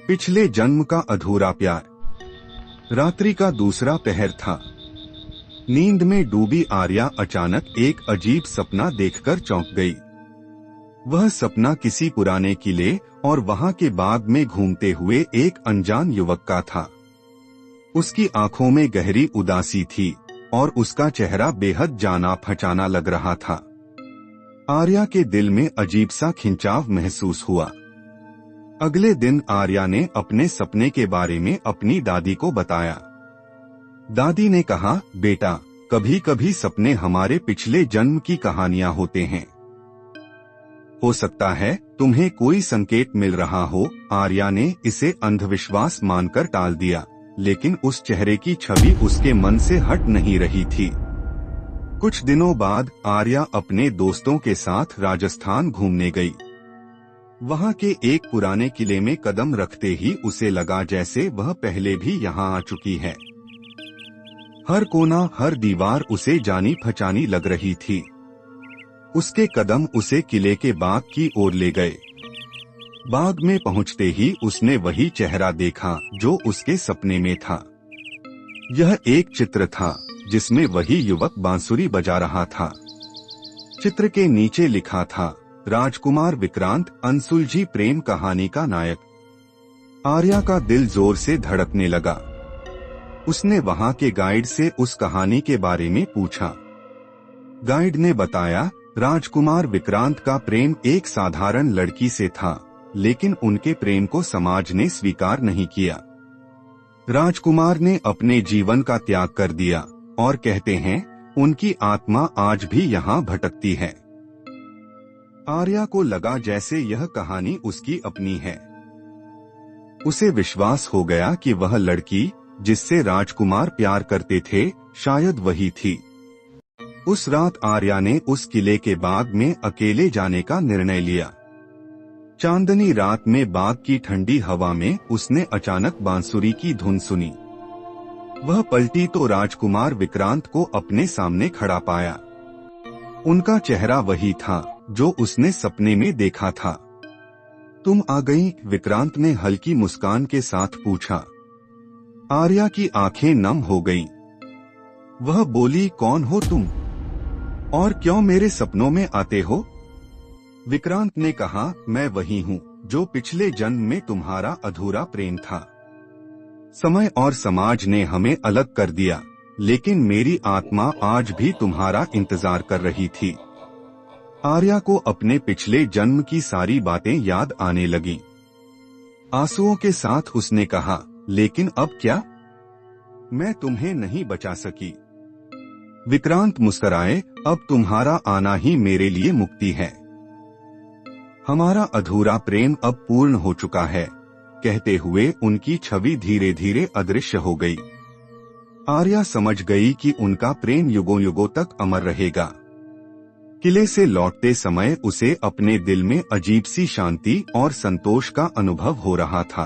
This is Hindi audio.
पिछले जन्म का अधूरा प्यार। रात्रि का दूसरा पहर था। नींद में डूबी आर्या अचानक एक अजीब सपना देखकर चौंक गई। वह सपना किसी पुराने किले और वहां के बाग में घूमते हुए एक अनजान युवक का था। उसकी आंखों में गहरी उदासी थी और उसका चेहरा बेहद जाना पहचाना लग रहा था। आर्या के दिल में अजीब सा खिंचाव महसूस हुआ। अगले दिन आर्या ने अपने सपने के बारे में अपनी दादी को बताया। दादी ने कहा, बेटा, कभी कभी सपने हमारे पिछले जन्म की कहानियां होते हैं। हो सकता है तुम्हें कोई संकेत मिल रहा हो। आर्या ने इसे अंधविश्वास मानकर टाल दिया, लेकिन उस चेहरे की छवि उसके मन से हट नहीं रही थी। कुछ दिनों बाद आर्या अपने दोस्तों के साथ राजस्थान घूमने गई। वहां के एक पुराने किले में कदम रखते ही उसे लगा जैसे वह पहले भी यहां आ चुकी है। हर कोना, हर दीवार उसे जानी पहचानी लग रही थी। उसके कदम उसे किले के बाग की ओर ले गए। बाग में पहुंचते ही उसने वही चेहरा देखा जो उसके सपने में था। यह एक चित्र था जिसमें वही युवक बांसुरी बजा रहा था। चित्र के नीचे लिखा था, राजकुमार विक्रांत, अनसुलझी प्रेम कहानी का नायक। आर्या का दिल जोर से धड़कने लगा। उसने वहां के गाइड से उस कहानी के बारे में पूछा। गाइड ने बताया, राजकुमार विक्रांत का प्रेम एक साधारण लड़की से था, लेकिन उनके प्रेम को समाज ने स्वीकार नहीं किया। राजकुमार ने अपने जीवन का त्याग कर दिया और कहते हैं उनकी आत्मा आज भी यहाँ भटकती है। आर्या को लगा जैसे यह कहानी उसकी अपनी है। उसे विश्वास हो गया कि वह लड़की जिससे राजकुमार प्यार करते थे शायद वही थी। उस रात आर्या ने उस किले के बाग में अकेले जाने का निर्णय लिया। चांदनी रात में बाग की ठंडी हवा में उसने अचानक बांसुरी की धुन सुनी। वह पलटी तो राजकुमार विक्रांत को अपने सामने खड़ा पाया। उनका चेहरा वही था जो उसने सपने में देखा था। तुम आ गई? विक्रांत ने हल्की मुस्कान के साथ पूछा। आर्या की आंखें नम हो गईं। वह बोली, कौन हो तुम और क्यों मेरे सपनों में आते हो? विक्रांत ने कहा, मैं वही हूँ जो पिछले जन्म में तुम्हारा अधूरा प्रेम था। समय और समाज ने हमें अलग कर दिया, लेकिन मेरी आत्मा आज भी तुम्हारा इंतजार कर रही थी। आर्या को अपने पिछले जन्म की सारी बातें याद आने लगीं। आंसुओं के साथ उसने कहा, लेकिन अब क्या? मैं तुम्हें नहीं बचा सकी। विक्रांत मुस्कुराए, अब तुम्हारा आना ही मेरे लिए मुक्ति है। हमारा अधूरा प्रेम अब पूर्ण हो चुका है। कहते हुए उनकी छवि धीरे धीरे अदृश्य हो गई। आर्या समझ गई कि उनका प्रेम युगों युगों तक अमर रहेगा। किले से लौटते समय उसे अपने दिल में अजीब सी शांति और संतोष का अनुभव हो रहा था।